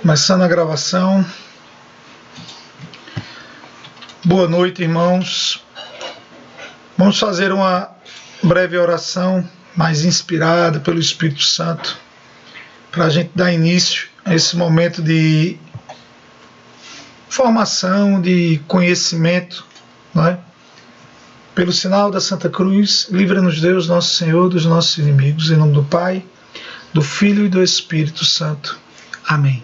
Começando a gravação. Boa noite, irmãos. Vamos fazer uma breve oração, mais inspirada pelo Espírito Santo, para a gente dar início a esse momento de formação, de conhecimento, não é? Pelo sinal da Santa Cruz, livra-nos Deus, nosso Senhor, dos nossos inimigos, em nome do Pai, do Filho e do Espírito Santo. Amém.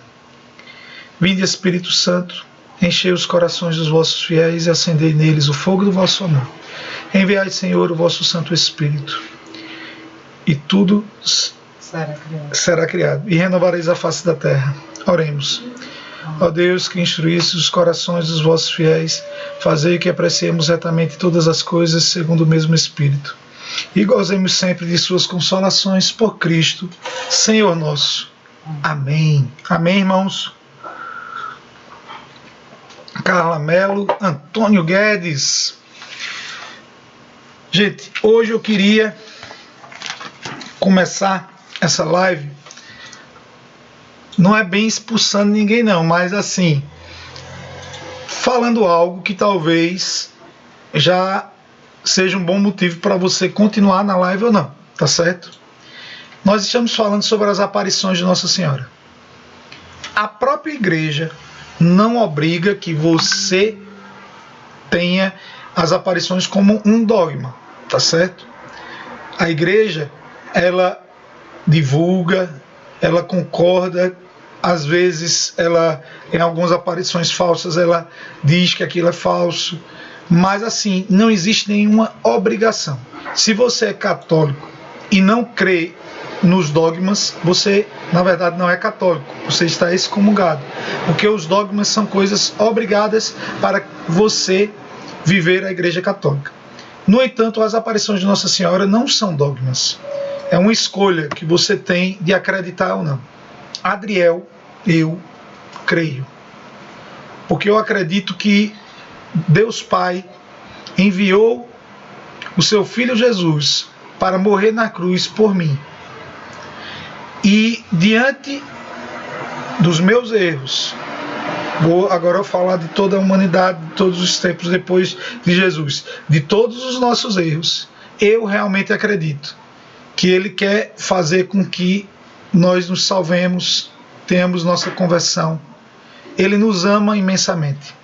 Vinde, Espírito Santo, enchei os corações dos vossos fiéis e acendei neles o fogo do vosso amor. Enviai, Senhor, o vosso Santo Espírito, e tudo será criado, e renovareis a face da terra. Oremos. Ó Deus, que instruísse os corações dos vossos fiéis, fazei que apreciemos retamente todas as coisas segundo o mesmo Espírito, e gozemos sempre de suas consolações por Cristo, Senhor nosso. Amém. Amém, irmãos. Carla Melo, Antônio Guedes. Gente, hoje eu queria começar essa live, não é bem expulsando ninguém não, mas assim, falando algo que talvez já seja um bom motivo para você continuar na live ou não, tá certo? Nós estamos falando sobre as aparições de Nossa Senhora. A própria igreja não obriga que você tenha as aparições como um dogma, tá certo? A igreja, ela divulga, ela concorda, às vezes ela, em algumas aparições falsas, ela diz que aquilo é falso, mas assim, não existe nenhuma obrigação. Se você é católico e não crê nos dogmas, você na verdade não é católico, você está excomungado, porque os dogmas são coisas obrigadas para você viver a igreja católica. No entanto, as aparições de Nossa Senhora não são dogmas, é uma escolha que você tem de acreditar ou não. Adriel, eu creio, porque eu acredito que Deus Pai enviou o seu Filho Jesus para morrer na cruz por mim. E diante dos meus erros, vou agora falar de toda a humanidade, de todos os tempos depois de Jesus, de todos os nossos erros, eu realmente acredito que Ele quer fazer com que nós nos salvemos, tenhamos nossa conversão. Ele nos ama imensamente.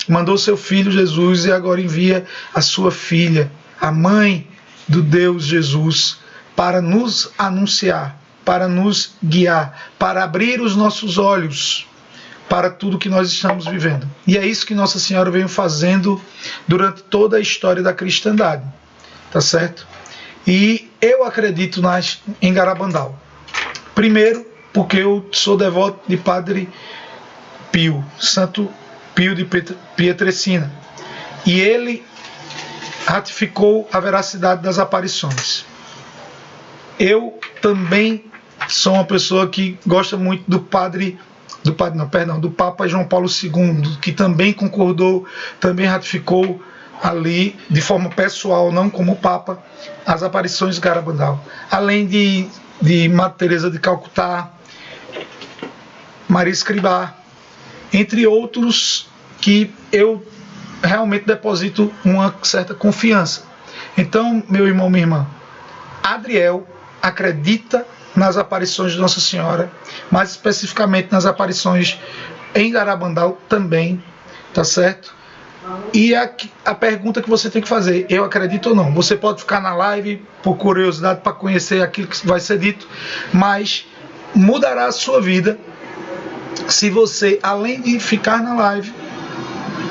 Mandou seu Filho Jesus e agora envia a sua filha, a mãe do Deus Jesus, para nos anunciar, para nos guiar, para abrir os nossos olhos para tudo que nós estamos vivendo. E é isso que Nossa Senhora veio fazendo durante toda a história da cristandade, tá certo? E eu acredito em Garabandal. Primeiro, porque eu sou devoto de Padre Pio, Santo Pio de Pietrelcina, e ele ratificou a veracidade das aparições. Eu também sou uma pessoa que gosta muito do Papa João Paulo II, que também concordou, também ratificou ali, de forma pessoal, não como Papa, as aparições de Garabandal. Além de Madre Teresa de Calcutá, Maria Escrivá, entre outros que eu realmente deposito uma certa confiança. Então, meu irmão, minha irmã, Adriel acredita nas aparições de Nossa Senhora, mais especificamente nas aparições em Garabandal também, tá certo? E a pergunta que você tem que fazer, eu acredito ou não? Você pode ficar na live por curiosidade para conhecer aquilo que vai ser dito, mas mudará a sua vida se você, além de ficar na live,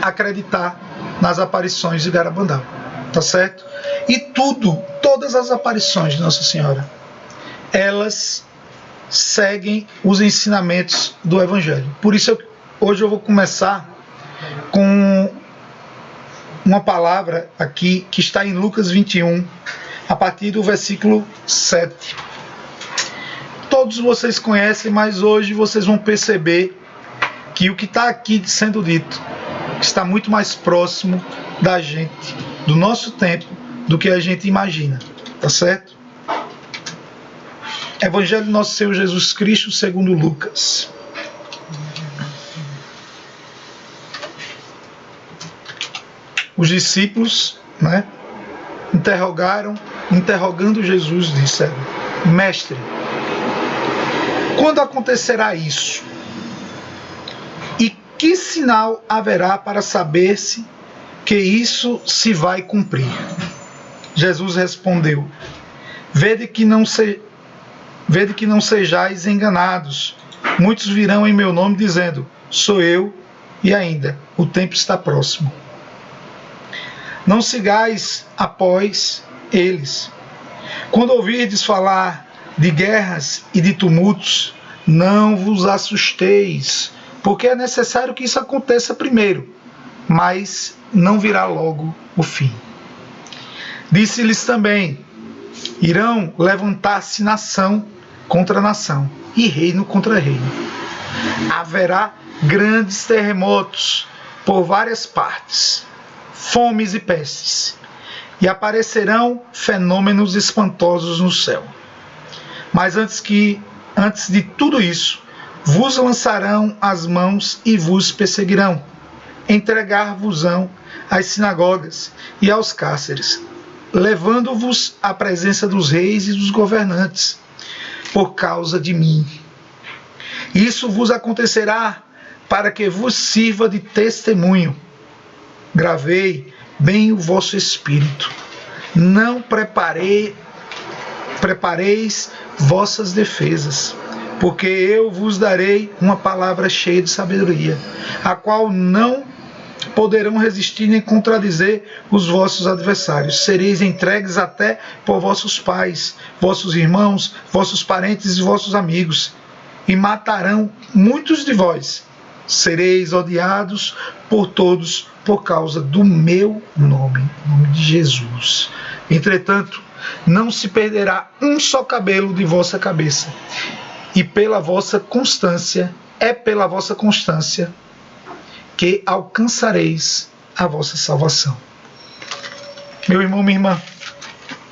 acreditar nas aparições de Garabandal, tá certo? E todas as aparições de Nossa Senhora, elas seguem os ensinamentos do Evangelho. Por isso, hoje eu vou começar com uma palavra aqui que está em Lucas 21, a partir do versículo 7. Todos vocês conhecem, mas hoje vocês vão perceber que o que está aqui sendo dito está muito mais próximo da gente, do nosso tempo, do que a gente imagina, tá certo? Evangelho de Nosso Senhor Jesus Cristo segundo Lucas. os discípulos, né, interrogando Jesus, disseram: Mestre, quando acontecerá isso? E que sinal haverá para saber-se que isso se vai cumprir? Jesus respondeu: Vede que não sejais enganados. Muitos virão em meu nome dizendo: Sou eu, e ainda, o tempo está próximo. Não sigais após eles. Quando ouvirdes falar de guerras e de tumultos, não vos assusteis, porque é necessário que isso aconteça primeiro, mas não virá logo o fim. Disse-lhes também: irão levantar-se nação contra nação e reino contra reino. Haverá grandes terremotos por várias partes, fomes e pestes, e aparecerão fenômenos espantosos no céu. Mas antes de tudo isso, vos lançarão as mãos e vos perseguirão, entregar-vos-ão às sinagogas e aos cárceres, levando-vos à presença dos reis e dos governantes, por causa de mim. Isso vos acontecerá para que vos sirva de testemunho. Gravei bem o vosso espírito. Não prepareis vossas defesas, porque eu vos darei uma palavra cheia de sabedoria, a qual não poderão resistir nem contradizer os vossos adversários. Sereis entregues até por vossos pais, vossos irmãos, vossos parentes e vossos amigos, e matarão muitos de vós. Sereis odiados por todos por causa do meu nome, o nome de Jesus. Entretanto, não se perderá um só cabelo de vossa cabeça, e pela vossa constância, que alcançareis a vossa salvação. Meu irmão, minha irmã,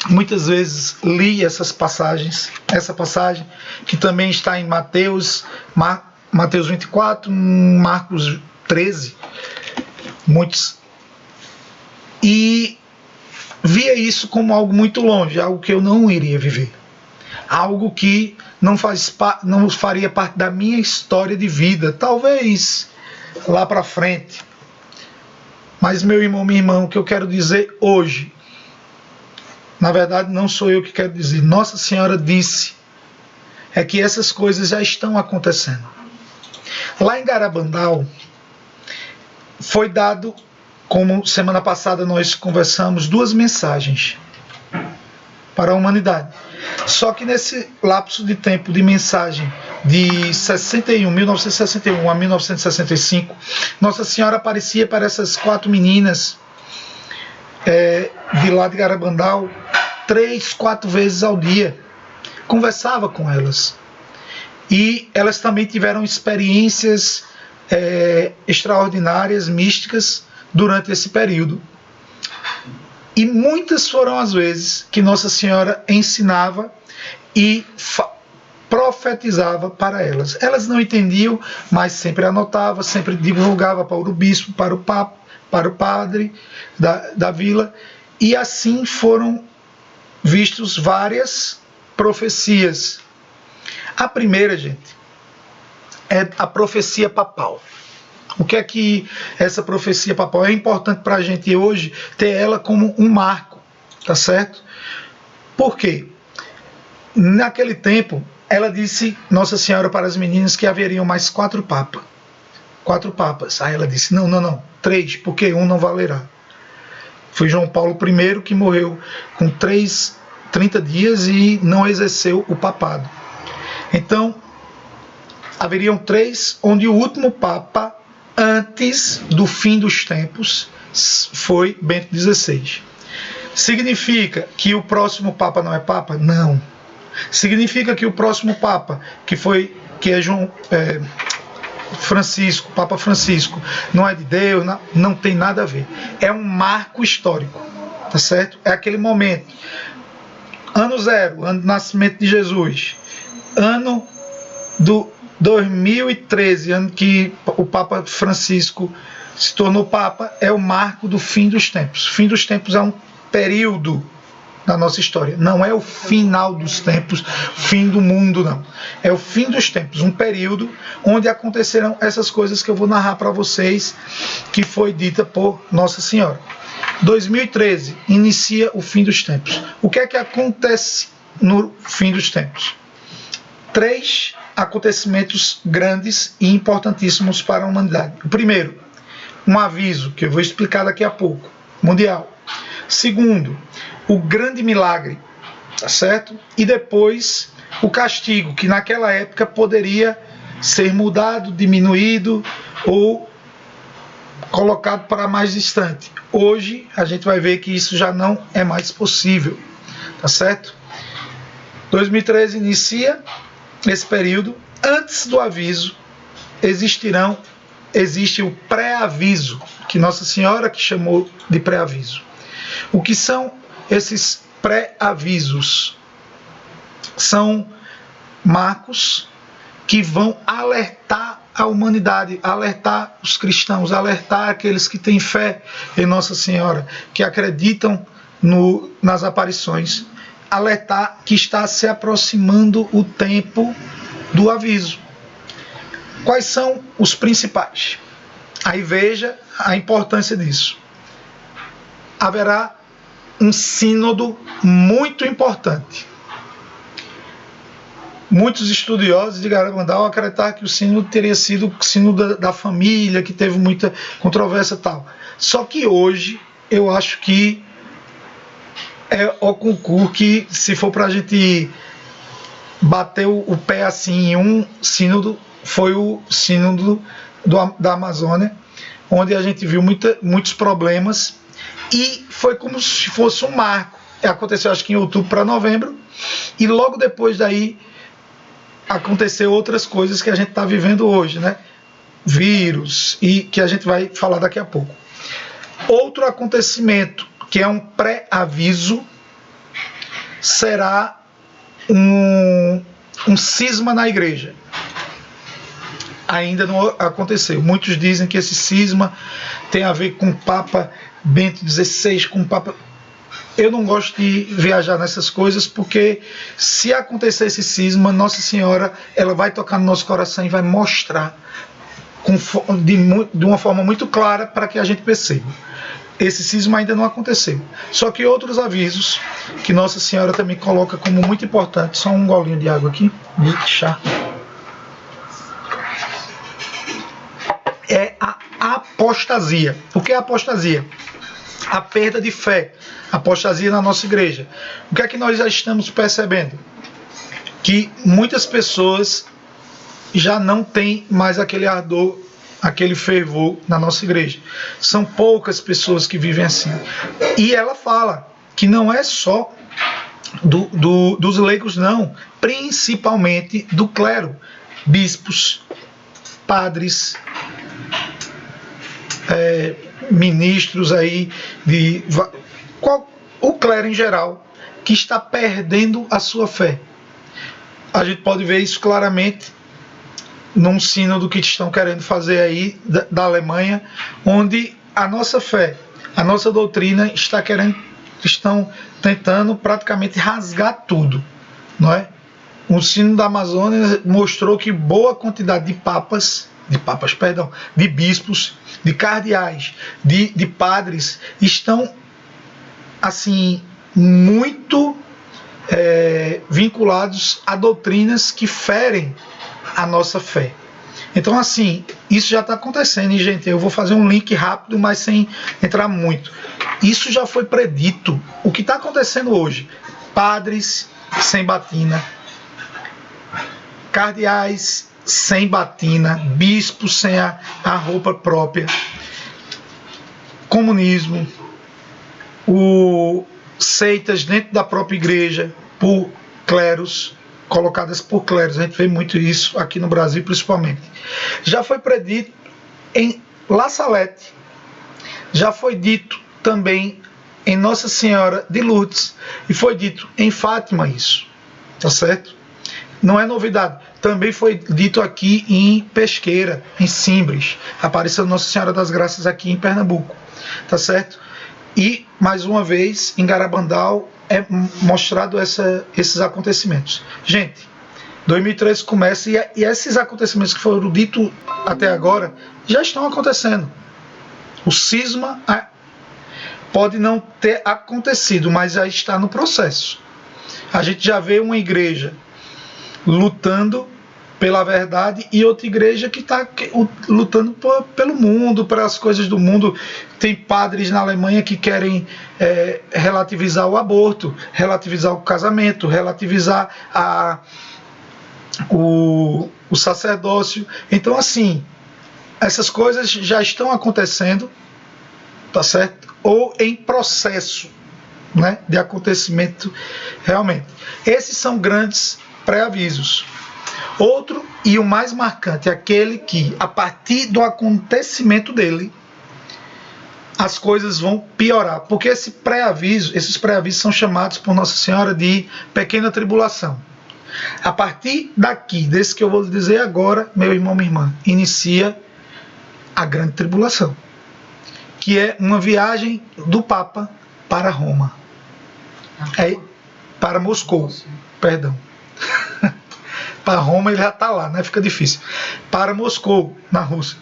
muitas vezes li essa passagem que também está em Mateus 24, Marcos 13, e via isso como algo muito longe, algo que eu não iria viver, algo que não faria parte da minha história de vida, talvez lá para frente. Mas, meu irmão, minha irmã, o que eu quero dizer hoje, na verdade não sou eu que quero dizer, Nossa Senhora disse, é que essas coisas já estão acontecendo. Lá em Garabandal foi dado, como semana passada nós conversamos, 2 mensagens para a humanidade. Só que nesse lapso de tempo de mensagem de 1961 a 1965, Nossa Senhora aparecia para essas 4 meninas de lá de Garabandal 3, 4 vezes ao dia. Conversava com elas. E elas também tiveram experiências extraordinárias, místicas, durante esse período. E muitas foram as vezes que Nossa Senhora ensinava e profetizava para elas. Elas não entendiam, mas sempre anotava, sempre divulgava para o bispo, para o papa, para o padre da vila. E assim foram vistos várias profecias. A primeira, gente, é a profecia papal. O que é que essa profecia papal é importante para a gente hoje ter ela como um marco, tá certo? Por quê? Naquele tempo, ela disse, Nossa Senhora, para as meninas que haveriam mais 4 papas. 4 papas. Aí ela disse, não, 3, porque um não valerá. Foi João Paulo I que morreu com 30 dias e não exerceu o papado. Então, haveriam 3, onde o último papa, antes do fim dos tempos, foi Bento XVI. Significa que o próximo papa não é papa? Não. Significa que o próximo papa, que é Francisco, Papa Francisco, não é de Deus, não tem nada a ver. É um marco histórico, tá certo? É aquele momento. Ano 0, ano do nascimento de Jesus. Ano do 2013, ano que o Papa Francisco se tornou Papa, é o marco do fim dos tempos. O fim dos tempos é um período da nossa história. Não é o final dos tempos, fim do mundo, não. É o fim dos tempos, um período onde acontecerão essas coisas que eu vou narrar para vocês, que foi dita por Nossa Senhora. 2013 inicia o fim dos tempos. O que é que acontece no fim dos tempos? 3 acontecimentos grandes e importantíssimos para a humanidade. O primeiro, um aviso, que eu vou explicar daqui a pouco, mundial. Segundo, o grande milagre, tá certo? E depois, o castigo, que naquela época poderia ser mudado, diminuído ou colocado para mais distante. Hoje, a gente vai ver que isso já não é mais possível, tá certo? 2013 inicia esse período. Antes do aviso, existe o pré-aviso, que Nossa Senhora que chamou de pré-aviso. O que são esses pré-avisos? São marcos que vão alertar a humanidade, alertar os cristãos, alertar aqueles que têm fé em Nossa Senhora, que acreditam nas aparições, alertar que está se aproximando o tempo do aviso. Quais são os principais? Aí veja a importância disso. Haverá um sínodo muito importante. Muitos estudiosos de Garabandal acreditam que o sínodo teria sido o sínodo da família, que teve muita controvérsia e tal. Só que hoje eu acho que é o concurso que, se for para a gente bater o pé assim em um sínodo, foi o sínodo da Amazônia, onde a gente viu muitos problemas, e foi como se fosse um marco. Aconteceu acho que em outubro para novembro, e logo depois daí aconteceu outras coisas que a gente está vivendo hoje, né? Vírus, e que a gente vai falar daqui a pouco. Outro acontecimento, que é um pré-aviso, será um cisma na igreja. Ainda não aconteceu. Muitos dizem que esse cisma tem a ver com o Papa Bento XVI, com o Papa... Eu não gosto de viajar nessas coisas, porque se acontecer esse cisma, Nossa Senhora ela vai tocar no nosso coração e vai mostrar de uma forma muito clara para que a gente perceba. Esse cisma ainda não aconteceu. Só que outros avisos que Nossa Senhora também coloca como muito importante, só um golinho de água aqui, de chá, é a apostasia. O que é apostasia? A perda de fé, a apostasia na nossa igreja. O que é que nós já estamos percebendo? Que muitas pessoas já não têm mais aquele ardor, aquele fervor na nossa igreja. São poucas pessoas que vivem assim. E ela fala que não é só dos leigos, não, principalmente do clero, bispos, padres, ministros aí, o clero em geral, que está perdendo a sua fé. A gente pode ver isso claramente num sínodo que estão querendo fazer aí da Alemanha, onde a nossa fé, a nossa doutrina estão tentando praticamente rasgar tudo, não é? O sínodo da Amazônia mostrou que boa quantidade de bispos, de cardeais, de padres estão assim muito vinculados a doutrinas que ferem a nossa fé. Então, assim, isso já está acontecendo, e, gente, eu vou fazer um link rápido, mas sem entrar muito. Isso já foi predito. O que está acontecendo hoje? Padres sem batina, cardeais sem batina, bispos sem a roupa própria, comunismo, seitas dentro da própria igreja, por cleros, colocadas por cleros. A gente vê muito isso aqui no Brasil, principalmente. Já foi predito em La Salette, já foi dito também em Nossa Senhora de Lourdes, e foi dito em Fátima isso, tá certo? Não é novidade. também foi dito aqui em Pesqueira, em Simbres, a aparição de Nossa Senhora das Graças aqui em Pernambuco, tá certo? E, mais uma vez, em Garabandal é mostrado esses acontecimentos. Gente, 2013 começa e esses acontecimentos que foram ditos até agora já estão acontecendo. O cisma pode não ter acontecido, mas já está no processo. A gente já vê uma igreja lutando pela verdade e outra igreja que está lutando pelo mundo, pelas coisas do mundo. Tem padres na Alemanha que querem relativizar o aborto, relativizar o casamento, relativizar o sacerdócio. Então, assim, essas coisas já estão acontecendo, tá certo? Ou em processo, né, de acontecimento realmente. Esses são grandes pré-avisos. Outro, e o mais marcante, é aquele que, a partir do acontecimento dele, as coisas vão piorar. Porque esses pré-avisos são chamados por Nossa Senhora de pequena tribulação. A partir daqui, desse que eu vou dizer agora, meu irmão, minha irmã, inicia a grande tribulação, que é uma viagem do Papa para Roma. Para Moscou, perdão. Para Roma ele já está lá, né? Fica difícil. Para Moscou, na Rússia.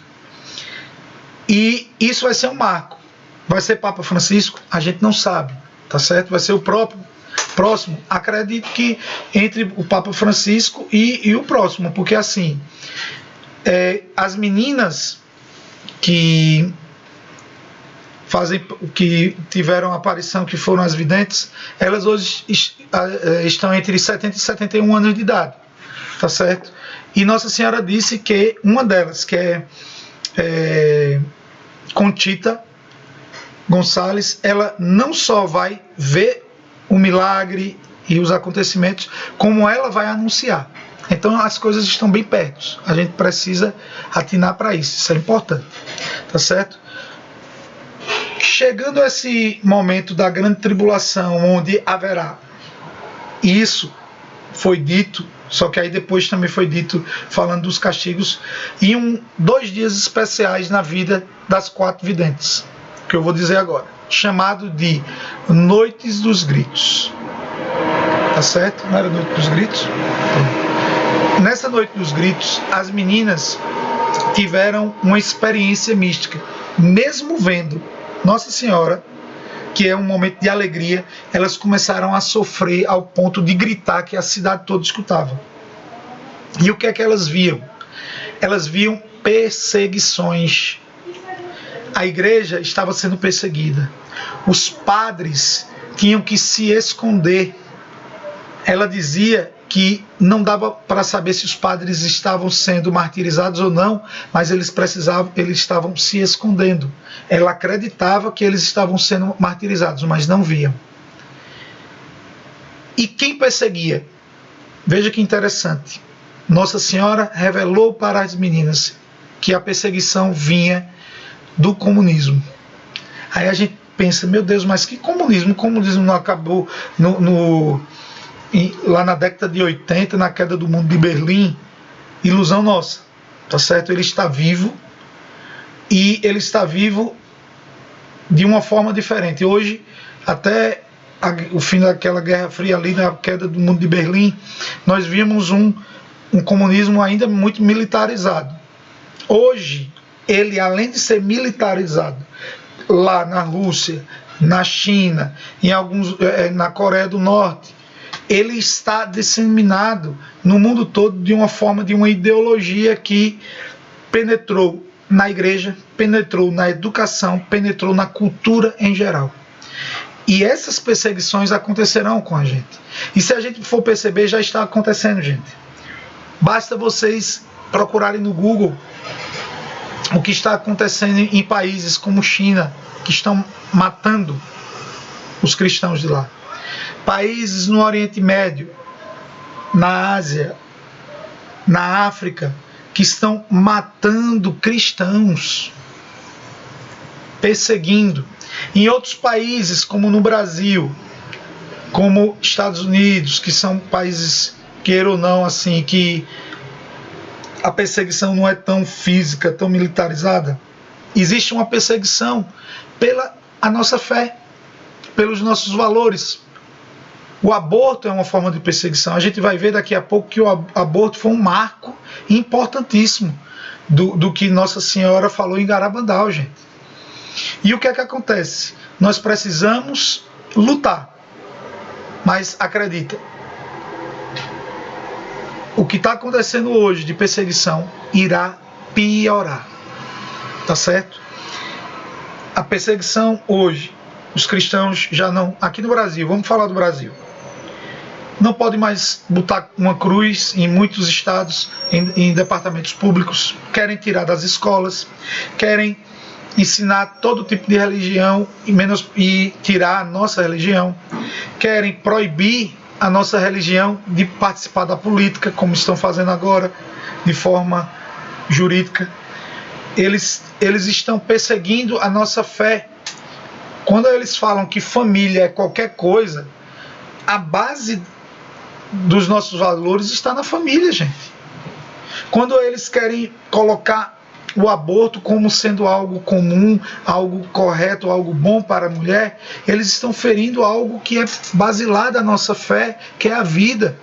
E isso vai ser um marco. Vai ser Papa Francisco? A gente não sabe, tá certo? Vai ser o próximo. Acredito que entre o Papa Francisco e o próximo, porque assim, as meninas que tiveram aparição, que foram as videntes, elas hoje estão entre 70 e 71 anos de idade, tá certo? E Nossa Senhora disse que uma delas, que é Conchita Gonçalves, ela não só vai ver o milagre e os acontecimentos, como ela vai anunciar. Então as coisas estão bem perto. A gente precisa atinar para isso. Isso é importante, tá certo? Chegando a esse momento da grande tribulação, onde haverá, isso foi dito, só que aí depois também foi dito, falando dos castigos, e 2 dias especiais na vida das 4 videntes, que eu vou dizer agora, chamado de Noites dos Gritos. Tá certo? Não era Noite dos Gritos? Então, nessa Noite dos Gritos, as meninas tiveram uma experiência mística, mesmo vendo Nossa Senhora, que é um momento de alegria, elas começaram a sofrer ao ponto de gritar, que a cidade toda escutava. E o que é que elas viam? Elas viam perseguições. A igreja estava sendo perseguida. Os padres tinham que se esconder. Ela dizia que não dava para saber se os padres estavam sendo martirizados ou não, mas eles estavam se escondendo. Ela acreditava que eles estavam sendo martirizados, mas não viam. E quem perseguia? Veja que interessante. Nossa Senhora revelou para as meninas que a perseguição vinha do comunismo. Aí a gente pensa, meu Deus, mas que comunismo? O comunismo não acabou lá na década de 80, na queda do Muro de Berlim? Ilusão nossa, tá certo? Ele está vivo, e ele está vivo de uma forma diferente. Hoje, até o fim daquela Guerra Fria ali, na queda do Muro de Berlim, nós vimos um comunismo ainda muito militarizado. Hoje, ele, além de ser militarizado lá na Rússia, na China, na Coreia do Norte, ele está disseminado no mundo todo de uma forma, de uma ideologia que penetrou na igreja, penetrou na educação, penetrou na cultura em geral. E essas perseguições acontecerão com a gente. E se a gente for perceber, já está acontecendo, gente. Basta vocês procurarem no Google o que está acontecendo em países como China, que estão matando os cristãos de lá. Países no Oriente Médio, na Ásia, na África, que estão matando cristãos, perseguindo. Em outros países, como no Brasil, como Estados Unidos, que são países, queira ou não, assim, que a perseguição não é tão física, tão militarizada? Existe uma perseguição pela a nossa fé, pelos nossos valores. O aborto é uma forma de perseguição. A gente vai ver daqui a pouco que o aborto foi um marco importantíssimo do que Nossa Senhora falou em Garabandal, gente. E o que é que acontece? Nós precisamos lutar. Mas acredita, o que está acontecendo hoje de perseguição irá piorar. Tá certo? A perseguição hoje, os cristãos já não... Aqui no Brasil, vamos falar do Brasil. Não pode mais botar uma cruz em muitos estados, em departamentos públicos. Querem tirar das escolas, querem ensinar todo tipo de religião e tirar a nossa religião. Querem proibir a nossa religião de participar da política, como estão fazendo agora, de forma jurídica. Eles estão perseguindo a nossa fé. Quando eles falam que família é qualquer coisa, a base dos nossos valores está na família, gente. Quando eles querem colocar o aborto como sendo algo comum, algo correto, algo bom para a mulher, eles estão ferindo algo que é basilar da nossa fé, que é a vida.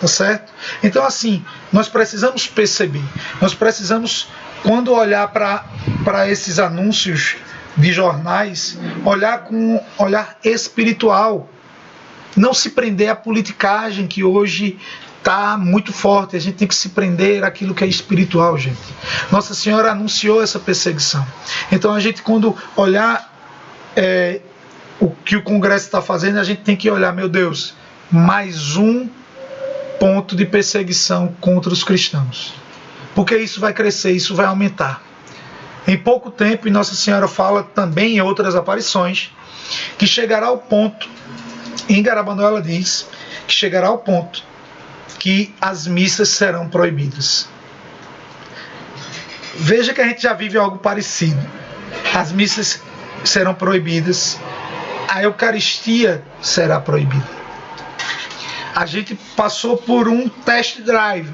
Tá certo? Então, assim, nós precisamos perceber, nós precisamos, quando olhar para esses anúncios de jornais, olhar com um olhar espiritual, não se prender à politicagem que hoje está muito forte. A gente tem que se prender àquilo que é espiritual, gente. Nossa Senhora anunciou essa perseguição. Então a gente, quando olhar o que o Congresso está fazendo, a gente tem que olhar, meu Deus, mais um ponto de perseguição contra os cristãos. Porque isso vai crescer, isso vai aumentar. Em pouco tempo, e Nossa Senhora fala também em outras aparições, que chegará ao ponto, em Garabandal ela diz, que chegará ao ponto que as missas serão proibidas. Veja que a gente já vive algo parecido. As missas serão proibidas, a Eucaristia será proibida. A gente passou por um test drive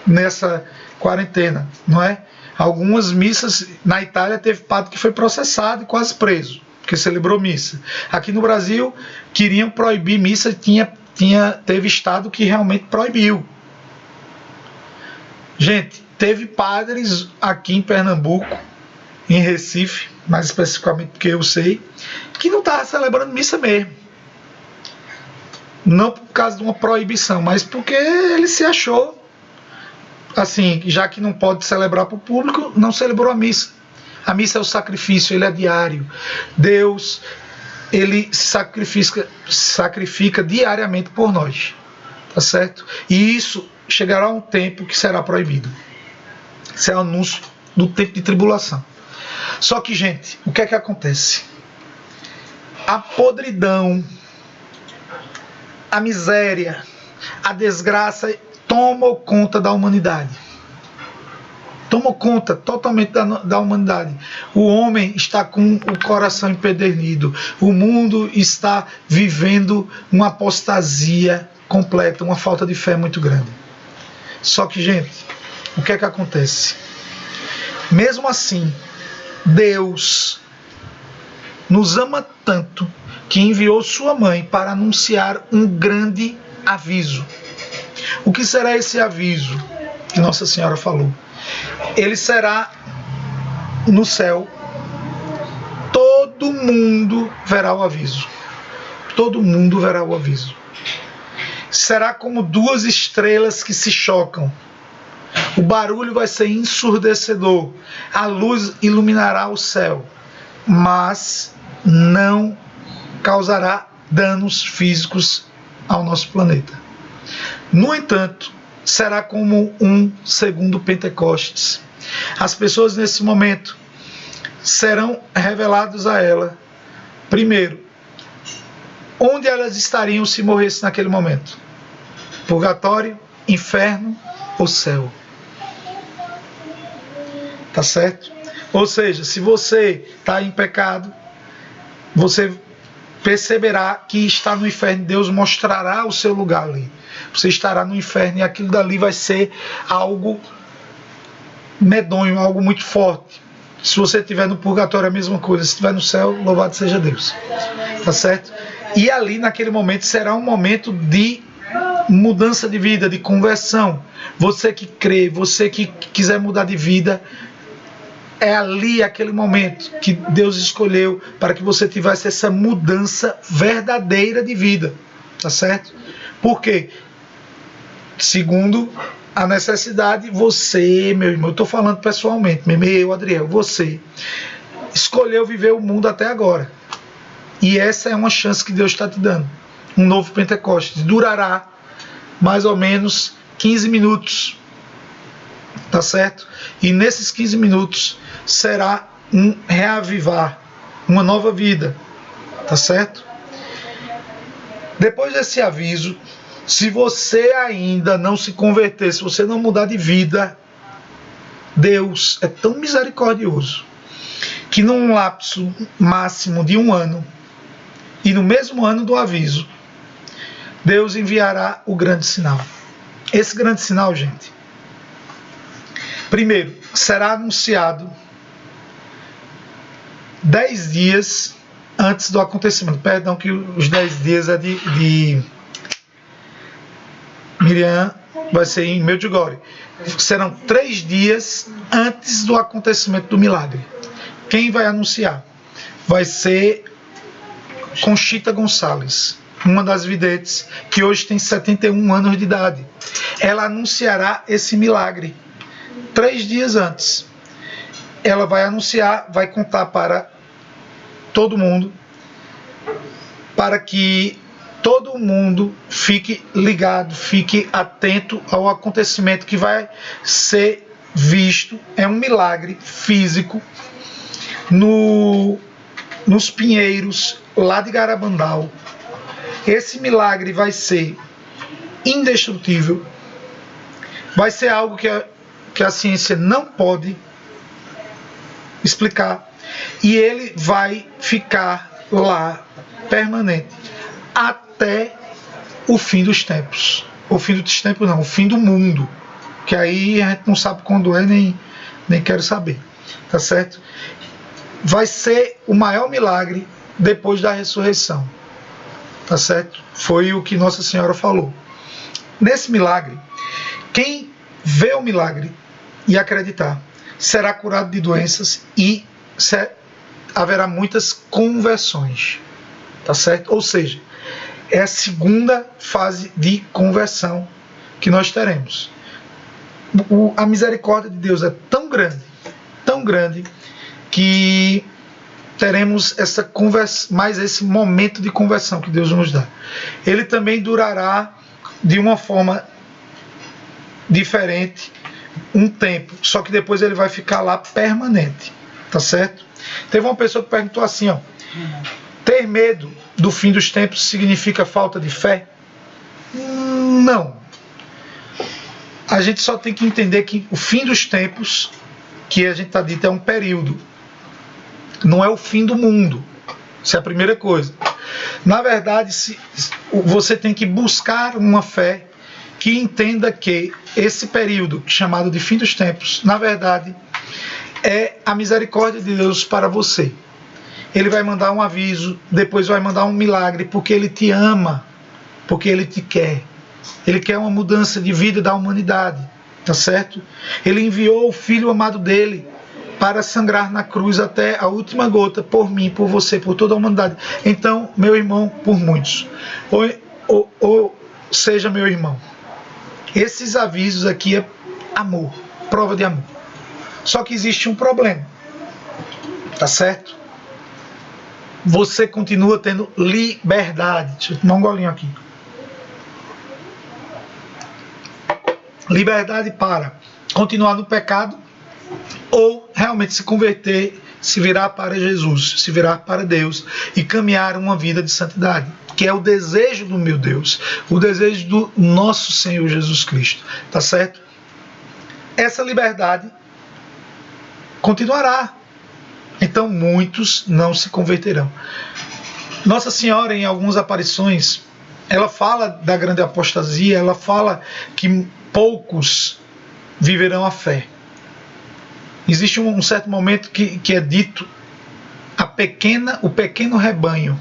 nessa quarentena, não é? Algumas missas, na Itália teve padre que foi processado e quase preso, porque celebrou missa. Aqui no Brasil queriam proibir missa, teve estado que realmente proibiu. Gente, teve padres aqui em Pernambuco, em Recife, mais especificamente porque eu sei, que não estavam celebrando missa mesmo. Não por causa de uma proibição, mas porque ele se achou, assim, já que não pode celebrar para o público, não celebrou a missa. A missa é o sacrifício, ele é diário. Deus, ele sacrifica diariamente por nós. Tá certo? E isso chegará a um tempo que será proibido. Isso é o anúncio do tempo de tribulação. Só que, gente, o que é que acontece? A podridão, a miséria, a desgraça tomou conta da humanidade. Tomou conta totalmente da humanidade. O homem está com o coração empedernido. O mundo está vivendo uma apostasia completa, uma falta de fé muito grande. Só que, gente, o que é que acontece? Mesmo assim, Deus nos ama tanto que enviou sua mãe para anunciar um grande aviso. O que será esse aviso que Nossa Senhora falou? Ele será no céu. Todo mundo verá o aviso. Todo mundo verá o aviso. Será como duas estrelas que se chocam. O barulho vai ser ensurdecedor. A luz iluminará o céu, mas não causará danos físicos ao nosso planeta. No entanto, será como um segundo Pentecostes. As pessoas nesse momento serão revelados a ela, primeiro, onde elas estariam se morressem naquele momento: purgatório, inferno ou céu. Tá certo? Ou seja, se você está em pecado, você perceberá que está no inferno. Deus mostrará o seu lugar ali. Você estará no inferno e aquilo dali vai ser algo medonho, algo muito forte. Se você estiver no purgatório é a mesma coisa, se estiver no céu, louvado seja Deus. Tá certo? E ali naquele momento será um momento de mudança de vida, de conversão. Você que crê, você que quiser mudar de vida, é ali aquele momento que Deus escolheu para que você tivesse essa mudança verdadeira de vida. Tá certo? Por quê? Segundo a necessidade, você, meu irmão, eu estou falando pessoalmente, eu, Adriel, você escolheu viver o mundo até agora. E essa é uma chance que Deus está te dando. Um novo Pentecostes. Durará mais ou menos 15 minutos. Tá certo? E nesses 15 minutos será um reavivar, uma nova vida. Tá certo? Depois desse aviso, se você ainda não se converter, se você não mudar de vida, Deus é tão misericordioso que num lapso máximo de 1 ano, e no mesmo ano do aviso, Deus enviará o grande sinal. Esse grande sinal, gente, primeiro, será anunciado 10 dias antes do acontecimento. Perdão que os 10 dias é de Miriam, vai ser em Medjugorje. Serão 3 dias antes do acontecimento do milagre. Quem vai anunciar? Vai ser Conchita Gonçalves, uma das videntes, que hoje tem 71 anos de idade. Ela anunciará esse milagre 3 dias antes. Ela vai anunciar, vai contar para todo mundo, para que todo mundo fique ligado, fique atento ao acontecimento que vai ser visto. É um milagre físico nos Pinheiros, lá de Garabandal. Esse milagre vai ser indestrutível, vai ser algo que a ciência não pode explicar, e ele vai ficar lá permanente até o fim dos tempos. O fim dos tempos não, o fim do mundo, que aí a gente não sabe quando é, nem quero saber, tá certo? Vai ser o maior milagre depois da ressurreição, tá certo? Foi o que Nossa Senhora falou. Nesse milagre, quem vê o milagre e acreditar será curado de doenças e haverá muitas conversões, tá certo? Ou seja, é a segunda fase de conversão que nós teremos. A misericórdia de Deus é tão grande, que teremos essa conversa, mais esse momento de conversão que Deus nos dá. Ele também durará de uma forma diferente um tempo, só que depois ele vai ficar lá permanente, tá certo? Teve uma pessoa que perguntou assim, ó: ter medo do fim dos tempos significa falta de fé? Não. A gente só tem que entender que o fim dos tempos, que a gente está dito, é um período. Não é o fim do mundo. Isso é a primeira coisa. Na verdade, você tem que buscar uma fé que entenda que esse período, chamado de fim dos tempos, na verdade, é a misericórdia de Deus para você. Ele vai mandar um aviso, depois vai mandar um milagre, porque Ele te ama, porque Ele te quer. Ele quer uma mudança de vida da humanidade, tá certo? Ele enviou o Filho amado dele para sangrar na cruz até a última gota, por mim, por você, por toda a humanidade. Então, meu irmão, por muitos. Ou seja, meu irmão, esses avisos aqui é amor, prova de amor. Só que existe um problema, tá certo? Você continua tendo liberdade. Deixa eu tomar um golinho aqui. Liberdade para continuar no pecado ou realmente se converter, se virar para Jesus, se virar para Deus e caminhar uma vida de santidade, que é o desejo do meu Deus, o desejo do nosso Senhor Jesus Cristo, tá certo? Essa liberdade continuará. Então muitos não se converterão. Nossa Senhora, em algumas aparições, ela fala da grande apostasia, ela fala que poucos viverão a fé. Existe um certo momento que é dito o pequeno rebanho,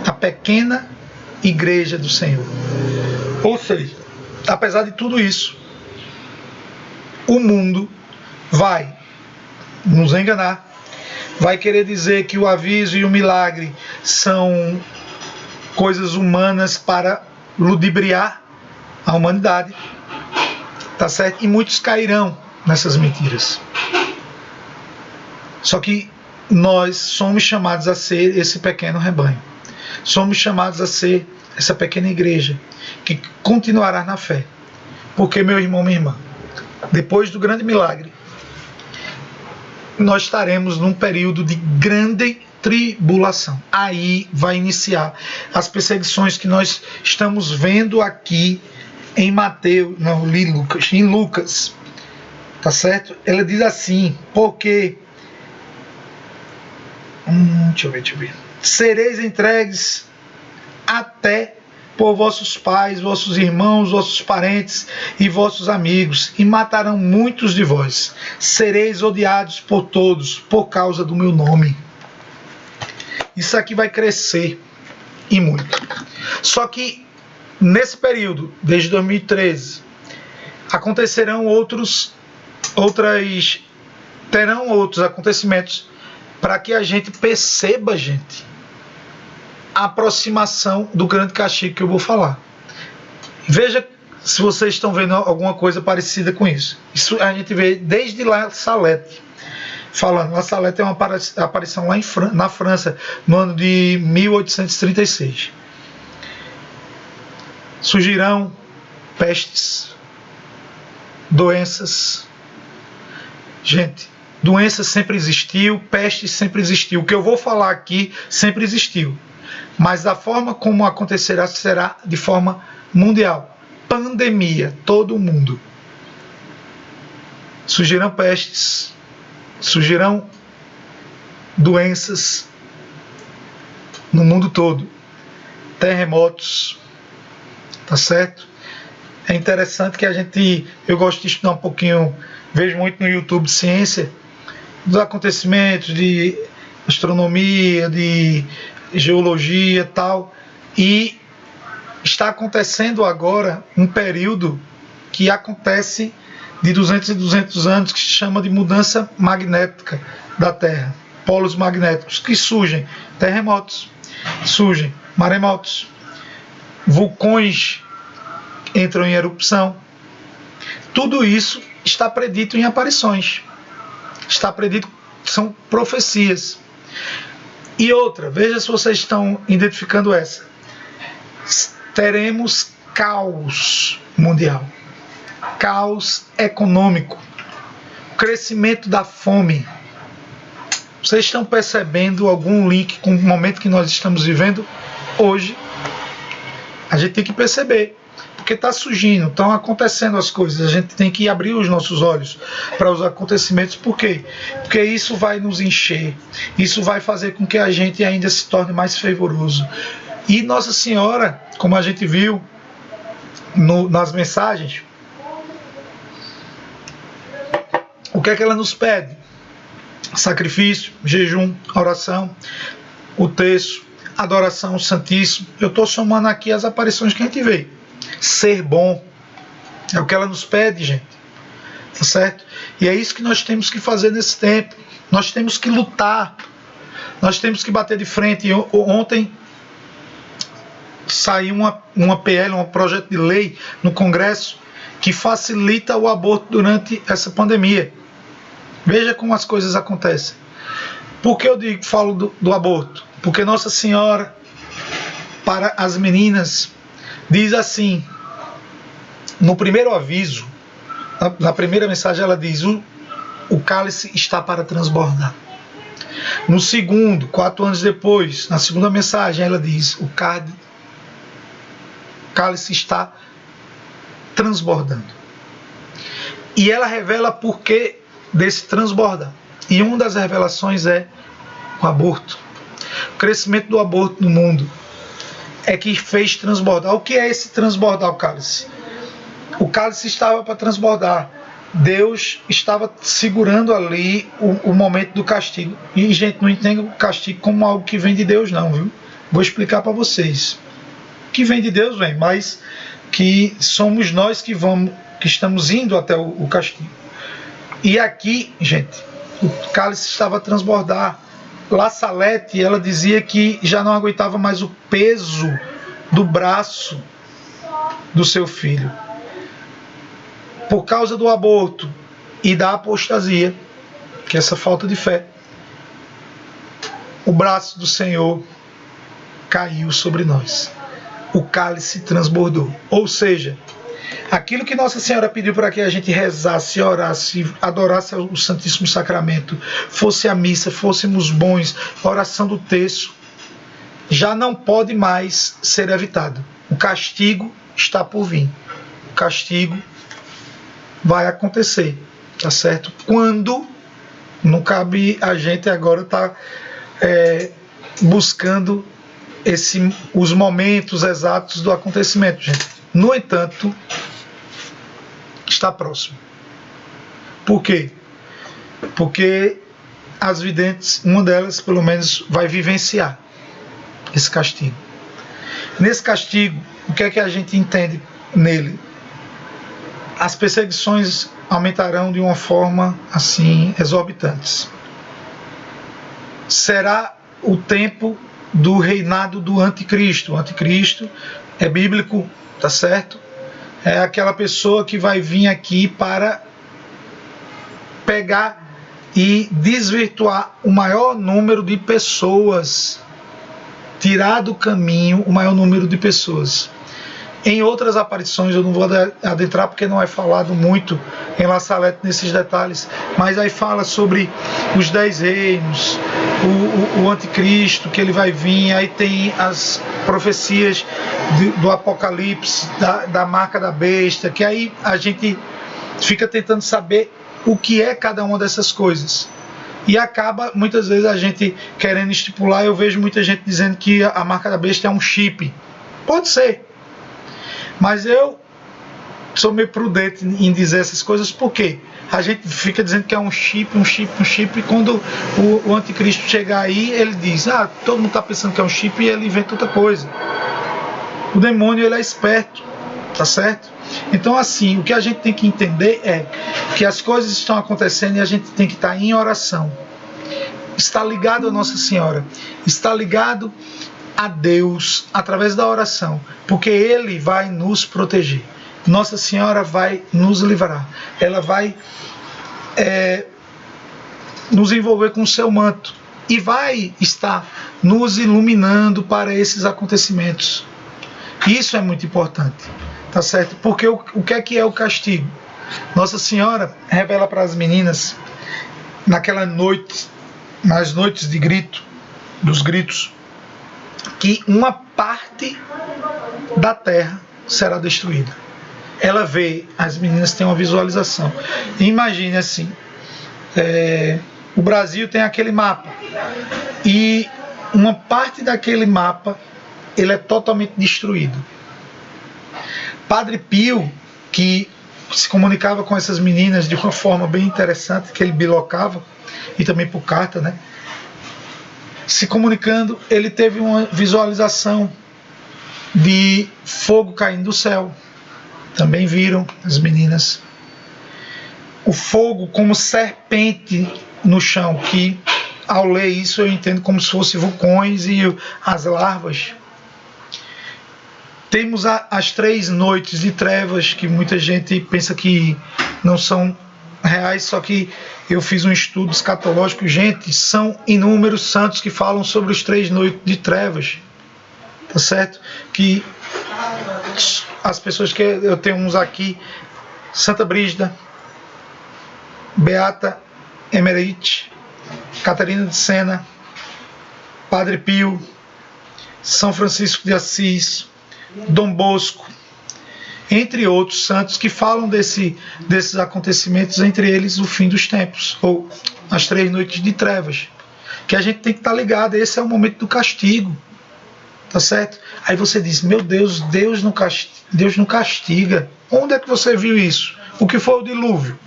a pequena igreja do Senhor. Ou seja, apesar de tudo isso, o mundo vai nos enganar, vai querer dizer que o aviso e o milagre são coisas humanas para ludibriar a humanidade, tá certo? E muitos cairão nessas mentiras. Só que nós somos chamados a ser esse pequeno rebanho. Somos chamados a ser essa pequena igreja que continuará na fé. Porque, meu irmão, minha irmã, depois do grande milagre, nós estaremos num período de grande tribulação. Aí vai iniciar as perseguições que nós estamos vendo aqui em Mateus, não, li Lucas, em Lucas, tá certo? Ela diz assim, porque deixa eu ver. Sereis entregues até por vossos pais, vossos irmãos, vossos parentes e vossos amigos, e matarão muitos de vós. Sereis odiados por todos por causa do meu nome. Isso aqui vai crescer e muito. Só que nesse período, desde 2013, terão outros acontecimentos para que a gente perceba, gente, a aproximação do grande castigo que eu vou falar. Veja se vocês estão vendo alguma coisa parecida com isso. Isso a gente vê desde La Salette. Falando, La Salette é uma aparição lá na França, no ano de 1836. Surgirão pestes, doenças. Gente, doença sempre existiu, peste sempre existiu. O que eu vou falar aqui sempre existiu. Mas da forma como acontecerá será de forma mundial. Pandemia, todo mundo. Surgirão pestes, surgirão doenças no mundo todo. Terremotos, tá certo? É interessante que eu gosto de estudar um pouquinho, vejo muito no YouTube ciência, dos acontecimentos de astronomia, de geologia e tal, e está acontecendo agora um período que acontece de 200 em 200 anos, que se chama de mudança magnética da Terra, polos magnéticos, que surgem terremotos, surgem maremotos, vulcões entram em erupção. Tudo isso está predito em aparições, está predito, são profecias. E outra, veja se vocês estão identificando essa. Teremos caos mundial, caos econômico, crescimento da fome. Vocês estão percebendo algum link com o momento que nós estamos vivendo hoje? A gente tem que perceber, porque está surgindo, estão acontecendo as coisas, a gente tem que abrir os nossos olhos para os acontecimentos. Por quê? Porque isso vai nos encher, isso vai fazer com que a gente ainda se torne mais fervoroso. E Nossa Senhora, como a gente viu nas mensagens, o que é que ela nos pede? Sacrifício, jejum, oração, o terço, adoração ao Santíssimo. Eu estou somando aqui as aparições que a gente vê. Ser bom é o que ela nos pede, gente, tá certo? E é isso que nós temos que fazer nesse tempo. Nós temos que lutar, nós temos que bater de frente. Ontem saiu uma PL, um projeto de lei no Congresso que facilita o aborto durante essa pandemia. Veja como as coisas acontecem. Por que eu falo do aborto? Porque Nossa Senhora, para as meninas, diz assim, no primeiro aviso, na primeira mensagem ela diz, o cálice está para transbordar. No segundo, 4 anos depois, na segunda mensagem ela diz, o cálice está transbordando. E ela revela por que desse transbordar. E uma das revelações é o aborto. O crescimento do aborto no mundo é que fez transbordar. O que é esse transbordar o cálice? O cálice estava para transbordar, Deus estava segurando ali o momento do castigo. E, gente, não entenda o castigo como algo que vem de Deus, não, viu? Vou explicar para vocês. Que vem de Deus, vem, mas que somos nós que estamos indo até o castigo. E aqui, gente, o cálice estava a transbordar. La Salete, ela dizia que já não aguentava mais o peso do braço do seu filho. Por causa do aborto e da apostasia, que é essa falta de fé, o braço do Senhor caiu sobre nós. O cálice transbordou. Ou seja, aquilo que Nossa Senhora pediu para que a gente rezasse, orasse, adorasse o Santíssimo Sacramento, fosse a missa, fôssemos bons, a oração do terço, já não pode mais ser evitado. O castigo está por vir. O castigo vai acontecer, tá certo? Quando não cabe a gente agora estar buscando os momentos exatos do acontecimento, gente. No entanto, está próximo. Por quê? Porque as videntes, uma delas pelo menos, vai vivenciar esse castigo. Nesse castigo, o que é que a gente entende nele? As perseguições aumentarão de uma forma assim exorbitantes. Será o tempo do reinado do anticristo. O anticristo é bíblico, tá certo? É aquela pessoa que vai vir aqui para pegar e desvirtuar o maior número de pessoas, tirar do caminho o maior número de pessoas. Em outras aparições, eu não vou adentrar porque não é falado muito em La Salete nesses detalhes, mas aí fala sobre os 10 reinos, o anticristo, que ele vai vir, aí tem as profecias do Apocalipse, da marca da besta, que aí a gente fica tentando saber o que é cada uma dessas coisas. E acaba, muitas vezes, a gente querendo estipular. Eu vejo muita gente dizendo que a marca da besta é um chip. Pode ser. Mas eu sou meio prudente em dizer essas coisas, porque a gente fica dizendo que é um chip, e quando o anticristo chegar aí, ele diz, todo mundo está pensando que é um chip, e ele inventa outra coisa. O demônio, ele é esperto, tá certo? Então, assim, o que a gente tem que entender é que as coisas estão acontecendo e a gente tem que estar em oração. Está ligado a Nossa Senhora, está ligado a Deus através da oração, porque Ele vai nos proteger. Nossa Senhora vai nos livrar. Ela vai nos envolver com o seu manto e vai estar nos iluminando para esses acontecimentos. Isso é muito importante, tá certo? Porque o que é o castigo? Nossa Senhora revela para as meninas, naquela noite, nas noites de grito, dos gritos, que uma parte da terra será destruída. Ela vê, as meninas têm uma visualização. Imagine assim, o Brasil tem aquele mapa, e uma parte daquele mapa ele é totalmente destruído. Padre Pio, que se comunicava com essas meninas de uma forma bem interessante, que ele bilocava, e também por carta, né? Se comunicando, ele teve uma visualização de fogo caindo do céu. Também viram as meninas. O fogo como serpente no chão, que ao ler isso eu entendo como se fossem vulcões e as larvas. Temos as 3 noites de trevas, que muita gente pensa que não são reais, só que eu fiz um estudo escatológico. Gente, são inúmeros santos que falam sobre os 3 noites de trevas, tá certo? Que as pessoas que eu tenho uns aqui, Santa Brígida, Beata Emerite, Catarina de Sena, Padre Pio, São Francisco de Assis, Dom Bosco, entre outros santos que falam desses acontecimentos, entre eles o fim dos tempos, ou as 3 noites de trevas, que a gente tem que estar ligado. Esse é o momento do castigo, tá certo? Aí você diz, meu Deus, Deus não castiga. Onde é que você viu isso? O que foi o dilúvio?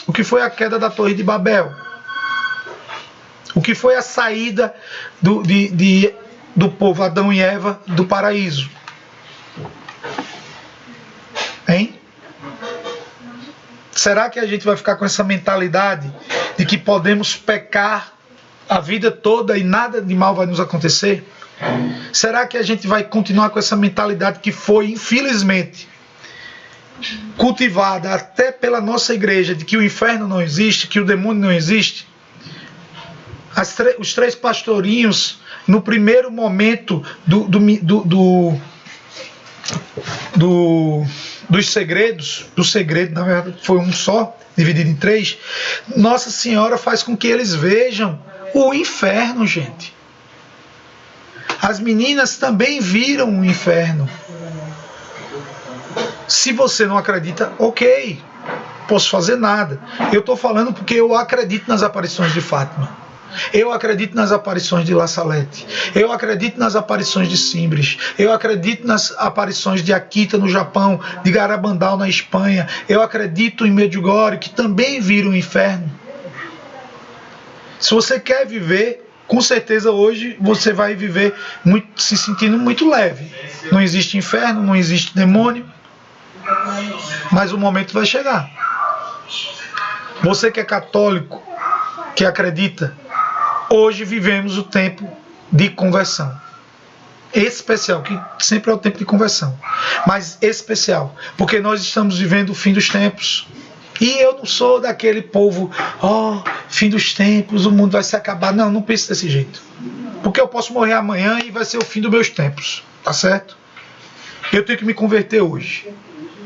O que foi a queda da Torre de Babel? O que foi a saída do povo Adão e Eva do paraíso? Hein? Será que a gente vai ficar com essa mentalidade de que podemos pecar a vida toda e nada de mal vai nos acontecer? Será que a gente vai continuar com essa mentalidade que foi, infelizmente, cultivada até pela nossa igreja, de que o inferno não existe, que o demônio não existe? Os 3 pastorinhos, no primeiro momento dos segredos, do segredo, na verdade foi um só, dividido em 3, Nossa Senhora faz com que eles vejam o inferno, gente. As meninas também viram o inferno. Se você não acredita, ok, posso fazer nada. Eu estou falando porque eu acredito nas aparições de Fátima. Eu acredito nas aparições de La Salette. Eu acredito nas aparições de Simbres. Eu acredito nas aparições de Akita no Japão, de Garabandal na Espanha. Eu acredito em Medjugorje, que também viram o inferno. Se você quer viver, com certeza hoje você vai viver se sentindo muito leve. Não existe inferno, não existe demônio, mas o momento vai chegar. Você que é católico, que acredita, hoje vivemos o tempo de conversão. Especial, que sempre é o tempo de conversão, mas especial, porque nós estamos vivendo o fim dos tempos. E eu não sou daquele povo, fim dos tempos, o mundo vai se acabar. Não, não pense desse jeito. Porque eu posso morrer amanhã e vai ser o fim dos meus tempos, tá certo? Eu tenho que me converter hoje.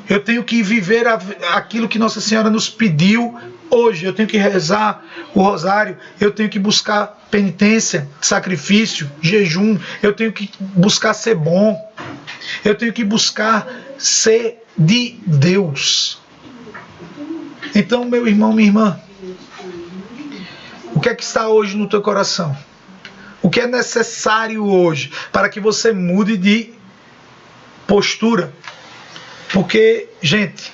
Eu tenho que viver aquilo que Nossa Senhora nos pediu hoje. Eu tenho que rezar o rosário, eu tenho que buscar penitência, sacrifício, jejum, eu tenho que buscar ser bom, eu tenho que buscar ser de Deus. Então, meu irmão, minha irmã, o que é que está hoje no teu coração? O que é necessário hoje para que você mude de postura? Porque, gente,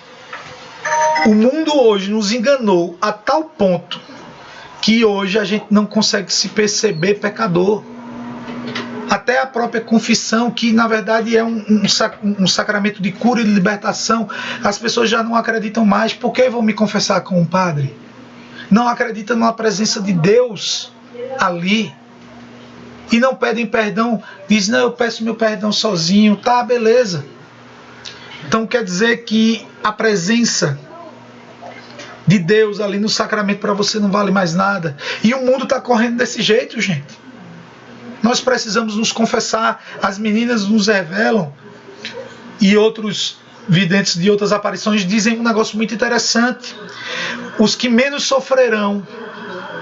o mundo hoje nos enganou a tal ponto que hoje a gente não consegue se perceber pecador. Até a própria confissão, que na verdade é um sacramento de cura e de libertação, as pessoas já não acreditam mais. Por que vão me confessar com um padre? Não acreditam na presença de Deus ali. E não pedem perdão. Dizem, não, eu peço meu perdão sozinho. Tá, beleza. Então quer dizer que a presença de Deus ali no sacramento para você não vale mais nada. E o mundo está correndo desse jeito, gente. Nós precisamos nos confessar. As meninas nos revelam, e outros videntes de outras aparições dizem um negócio muito interessante. Os que menos sofrerão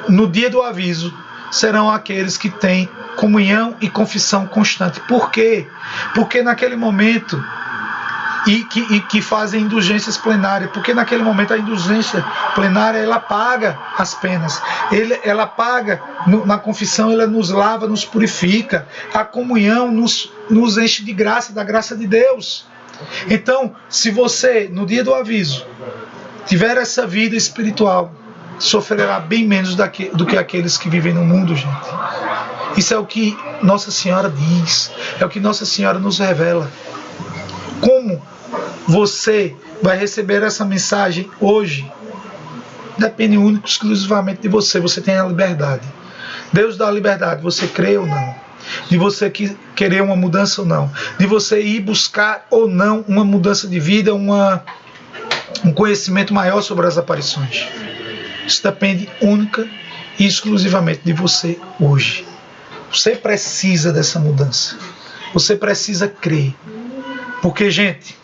no dia do aviso serão aqueles que têm comunhão e confissão constante. Por quê? Porque naquele momento que fazem indulgências plenárias, porque naquele momento a indulgência plenária ela paga as penas, ela paga na confissão, ela nos lava, nos purifica, a comunhão nos enche de graça, da graça de Deus. Então, se você no dia do aviso tiver essa vida espiritual, sofrerá bem menos do que aqueles que vivem no mundo, gente. Isso é o que Nossa Senhora diz, é o que Nossa Senhora nos revela. Como você vai receber essa mensagem hoje depende único exclusivamente de você. Você tem a liberdade. Deus dá a liberdade, você crê ou não, de você querer uma mudança ou não, de você ir buscar ou não uma mudança de vida, um conhecimento maior sobre as aparições. Isso depende única e exclusivamente de você hoje. Você precisa dessa mudança. Você precisa crer. Porque, gente,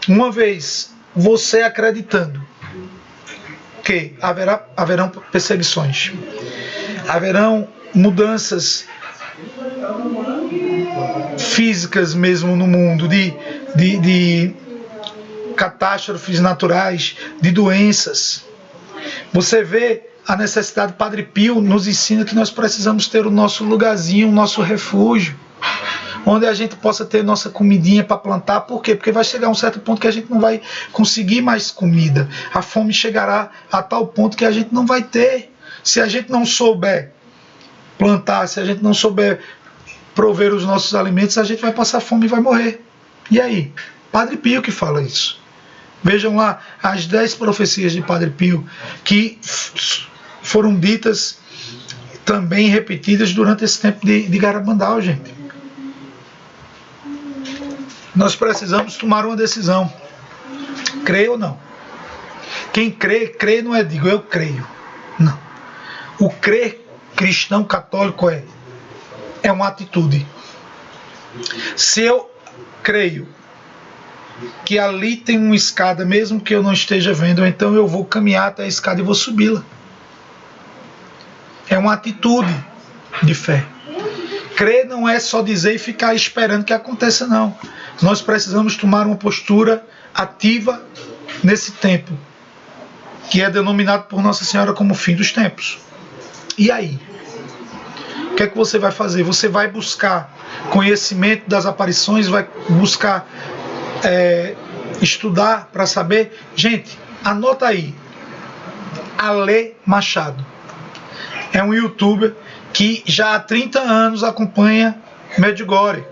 uma vez você acreditando que haverão perseguições, haverão mudanças físicas mesmo no mundo, de catástrofes naturais, de doenças, você vê a necessidade. Padre Pio nos ensina que nós precisamos ter o nosso lugarzinho, o nosso refúgio. onde a gente possa ter nossa comidinha para plantar. Por quê? Porque vai chegar um certo ponto que a gente não vai conseguir mais comida. A fome chegará a tal ponto que a gente não vai ter. Se a gente não souber plantar, se a gente não souber prover os nossos alimentos, a gente vai passar fome e vai morrer. E aí? Padre Pio que fala isso. Vejam lá as 10 profecias de Padre Pio que foram ditas, também repetidas durante esse tempo de Garabandal, gente. Nós precisamos tomar uma decisão. Crer ou não? Quem crê não é digo eu creio. Não. O crer cristão católico é uma atitude. Se eu creio que ali tem uma escada, mesmo que eu não esteja vendo, então eu vou caminhar até a escada e vou subi-la. É uma atitude de fé. Crer não é só dizer e ficar esperando que aconteça, não. Nós precisamos tomar uma postura ativa nesse tempo, que é denominado por Nossa Senhora como o fim dos tempos. E aí? O que é que você vai fazer? Você vai buscar conhecimento das aparições, vai buscar estudar para saber. Gente, anota aí. Ale Machado é um youtuber que já há 30 anos acompanha Medjugorje.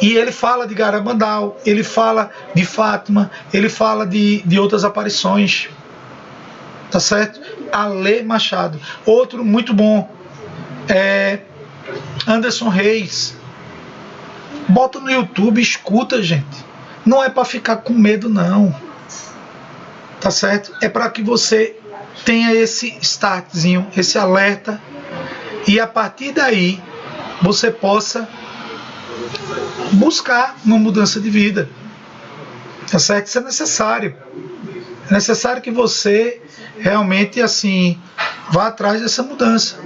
E ele fala de Garabandal, ele fala de Fátima, ele fala de outras aparições. Tá certo? Ale Machado. Outro muito bom é Anderson Reis. Bota no YouTube, escuta, gente. Não é para ficar com medo, não. Tá certo? É para que você tenha esse startzinho, esse alerta, e a partir daí você possa buscar uma mudança de vida. Tá certo? Isso é necessário. É necessário que você realmente assim vá atrás dessa mudança.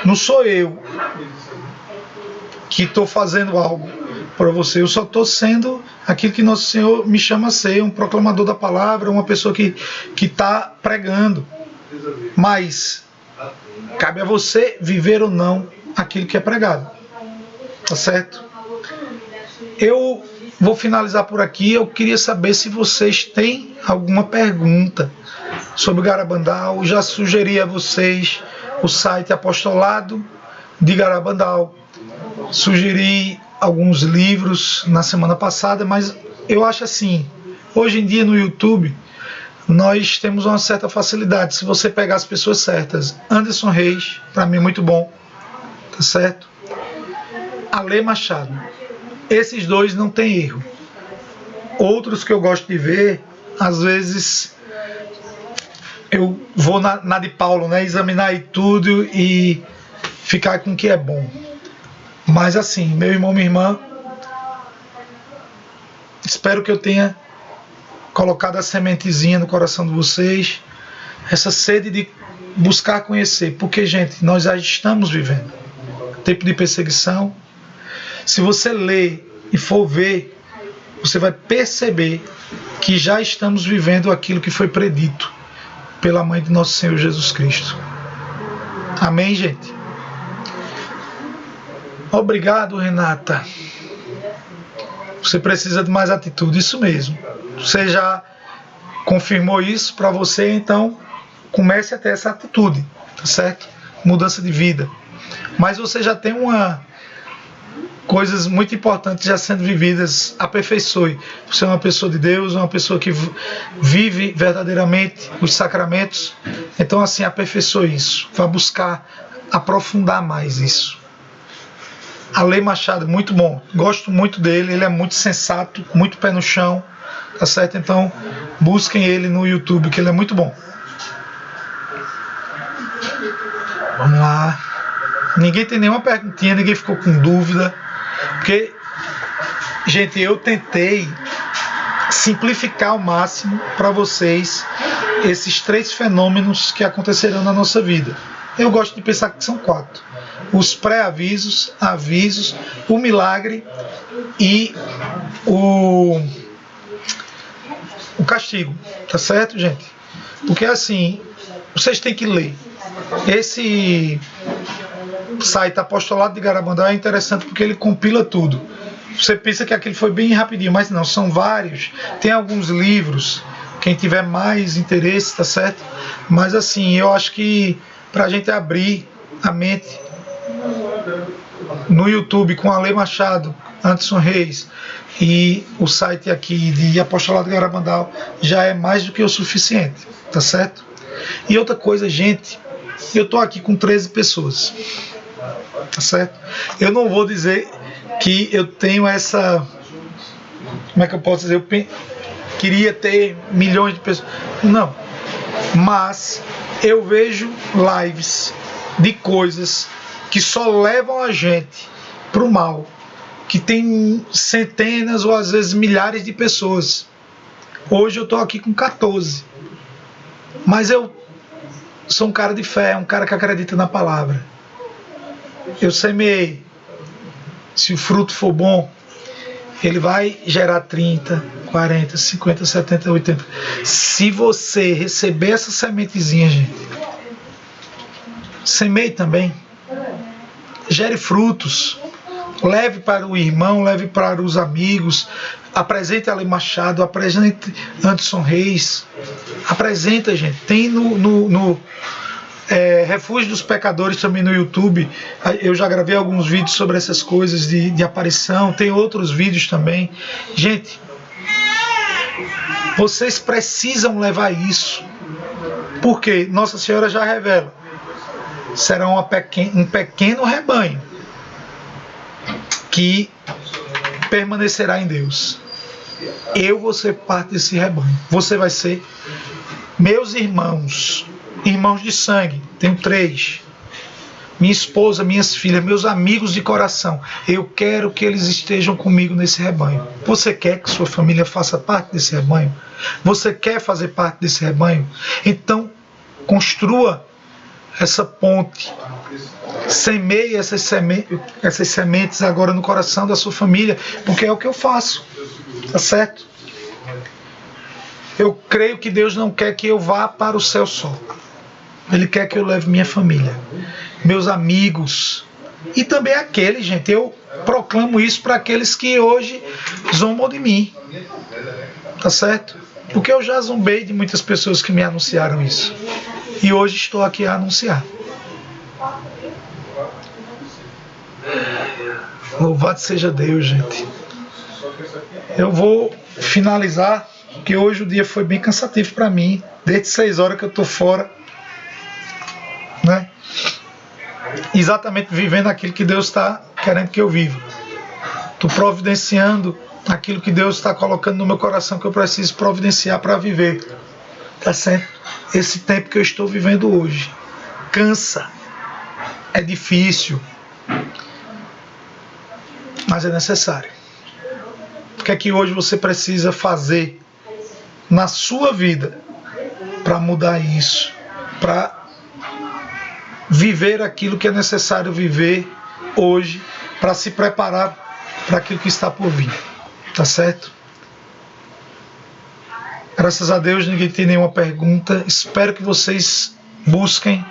Não sou eu que estou fazendo algo para você, eu só estou sendo aquilo que Nosso Senhor me chama a ser, um proclamador da palavra, uma pessoa que está pregando. Mas cabe a você viver ou não aquilo que é pregado. Tá certo? Eu vou finalizar por aqui. Eu queria saber se vocês têm alguma pergunta sobre Garabandal. Já sugeri a vocês o site Apostolado de Garabandal. Sugeri alguns livros na semana passada, mas eu acho assim, hoje em dia no YouTube nós temos uma certa facilidade, se você pegar as pessoas certas. Anderson Reis, para mim muito bom, tá certo? Ale Machado, esses dois não tem erro. Outros que eu gosto de ver, às vezes eu vou na de Paulo, né, examinar aí tudo e ficar com o que é bom. Mas assim, meu irmão, minha irmã, espero que eu tenha colocado a sementezinha no coração de vocês, essa sede de buscar conhecer, porque, gente, nós já estamos vivendo tempo de perseguição. Se você ler e for ver, você vai perceber que já estamos vivendo aquilo que foi predito pela mãe de nosso Senhor Jesus Cristo. Amém, gente? Obrigado, Renata. Você precisa de mais atitude, isso mesmo. Você já confirmou isso para você, então comece a ter essa atitude, tá certo? Mudança de vida. Mas você já tem coisas muito importantes já sendo vividas, aperfeiçoe. Você é uma pessoa de Deus, uma pessoa que vive verdadeiramente os sacramentos. Então, assim, aperfeiçoe isso. Vá buscar aprofundar mais isso. Ale Machado, muito bom. Gosto muito dele, ele é muito sensato, muito pé no chão, tá certo? Então, busquem ele no YouTube, que ele é muito bom. Vamos lá. Ninguém tem nenhuma perguntinha, ninguém ficou com dúvida. Porque, gente, eu tentei simplificar ao máximo para vocês esses 3 fenômenos que acontecerão na nossa vida. Eu gosto de pensar que são 4. Os pré-avisos, avisos, o milagre e o castigo. Tá certo, gente? Porque assim, vocês têm que ler. site Apostolado de Garabandal é interessante porque ele compila tudo. Você pensa que aquele foi bem rapidinho, mas não, são vários. Tem alguns livros, quem tiver mais interesse, tá certo? Mas assim, eu acho que para a gente abrir a mente no YouTube com Ale Machado, Anderson Reis e o site aqui de Apostolado de Garabandal já é mais do que o suficiente, tá certo? E outra coisa, gente, eu tô aqui com 13 pessoas, tá certo? Eu não vou dizer que eu tenho essa, como é que eu posso dizer, eu queria ter milhões de pessoas, não, mas eu vejo lives de coisas que só levam a gente pro mal, que tem centenas ou às vezes milhares de pessoas. Hoje eu tô aqui com 14, mas eu sou um cara de fé, um cara que acredita na palavra. Eu semeei. Se o fruto for bom, ele vai gerar 30, 40, 50, 70, 80. Se você receber essa sementezinha, gente, semeie também. Gere frutos. Leve para o irmão, leve para os amigos. Apresente Ale Machado, apresente Anderson Reis. Apresenta, gente. Tem no Refúgio dos Pecadores também no YouTube. Eu já gravei alguns vídeos sobre essas coisas de aparição. Tem outros vídeos também. Gente, vocês precisam levar isso. Porque Nossa Senhora já revela. Será um pequeno rebanho que permanecerá em Deus. Eu vou ser parte desse rebanho. Você vai ser. Meus irmãos de sangue, tenho 3. Minha esposa, minhas filhas, meus amigos de coração. Eu quero que eles estejam comigo nesse rebanho. Você quer que sua família faça parte desse rebanho? Você quer fazer parte desse rebanho? Então, construa essa ponte. Semeie essas sementes agora no coração da sua família, porque é o que eu faço. Tá certo? Eu creio que Deus não quer que eu vá para o céu só. Ele quer que eu leve minha família, meus amigos e também aqueles, gente, eu proclamo isso para aqueles que hoje zombam de mim, tá certo? Porque eu já zombei de muitas pessoas que me anunciaram isso e hoje estou aqui a anunciar. Louvado seja Deus, gente. Eu vou finalizar, porque hoje o dia foi bem cansativo para mim, desde 6 horas que eu estou fora, né? Exatamente vivendo aquilo que Deus está querendo que eu viva. Estou providenciando aquilo que Deus está colocando no meu coração que eu preciso providenciar para viver. Tá certo? Esse tempo que eu estou vivendo hoje cansa, é difícil, mas é necessário. O que é que hoje você precisa fazer na sua vida para mudar isso, para viver aquilo que é necessário viver hoje, para se preparar para aquilo que está por vir, tá certo? Graças a Deus ninguém tem nenhuma pergunta. Espero que vocês busquem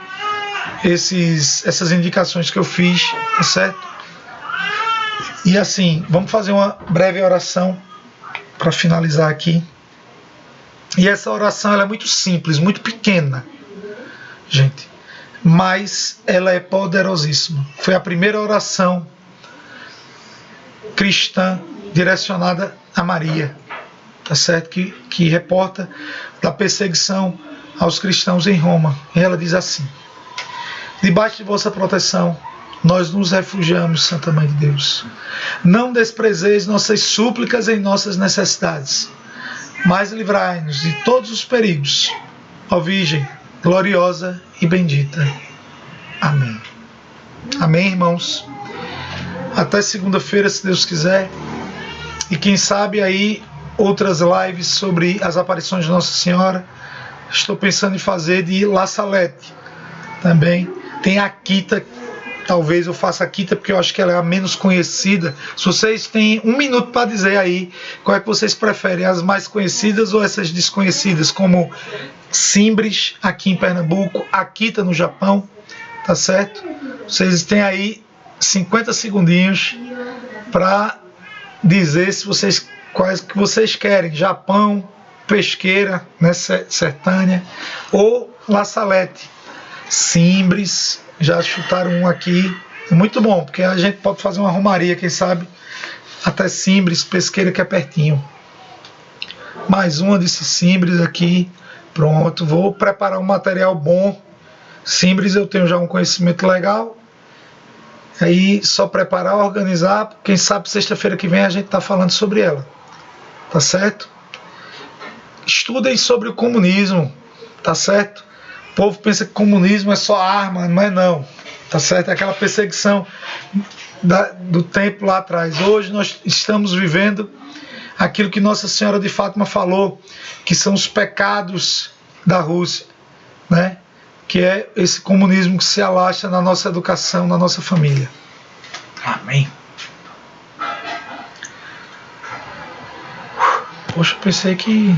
essas indicações que eu fiz, tá certo? E assim, vamos fazer uma breve oração para finalizar aqui. E essa oração ela é muito simples, muito pequena, gente, mas ela é poderosíssima. Foi a primeira oração cristã direcionada a Maria, tá certo? Que reporta da perseguição aos cristãos em Roma. E ela diz assim: debaixo de vossa proteção nós nos refugiamos, Santa Mãe de Deus. Não desprezeis nossas súplicas em nossas necessidades, mas livrai-nos de todos os perigos, ó Virgem gloriosa e bendita. Amém. Amém, irmãos. Até segunda-feira, se Deus quiser. E quem sabe aí outras lives sobre as aparições de Nossa Senhora. Estou pensando em fazer de La Salette também. Tem a Quita. Talvez eu faça a Quita porque eu acho que ela é a menos conhecida. Se vocês têm 1 minuto para dizer aí qual é que vocês preferem, as mais conhecidas ou essas desconhecidas, como Simbres aqui em Pernambuco, a Quita no Japão, tá certo? Vocês têm aí 50 segundinhos para dizer se vocês, quais que vocês querem: Japão, Pesqueira, né, Sertânia, ou La Salette. Simbres, já chutaram um aqui. Muito bom, porque a gente pode fazer uma romaria, quem sabe, até Simbres, Pesqueira, que é pertinho. Mais uma desses Simbres aqui. Pronto, vou preparar um material bom. Simbres eu tenho já um conhecimento legal. Aí só preparar, organizar. Quem sabe sexta-feira que vem a gente está falando sobre ela. Tá certo? Estudem sobre o comunismo. Tá certo? O povo pensa que comunismo é só arma, não é não. Tá certo? É aquela perseguição do tempo lá atrás. Hoje nós estamos vivendo aquilo que Nossa Senhora de Fátima falou, que são os pecados da Rússia, né? Que é esse comunismo que se alastra na nossa educação, na nossa família. Amém. Poxa, pensei que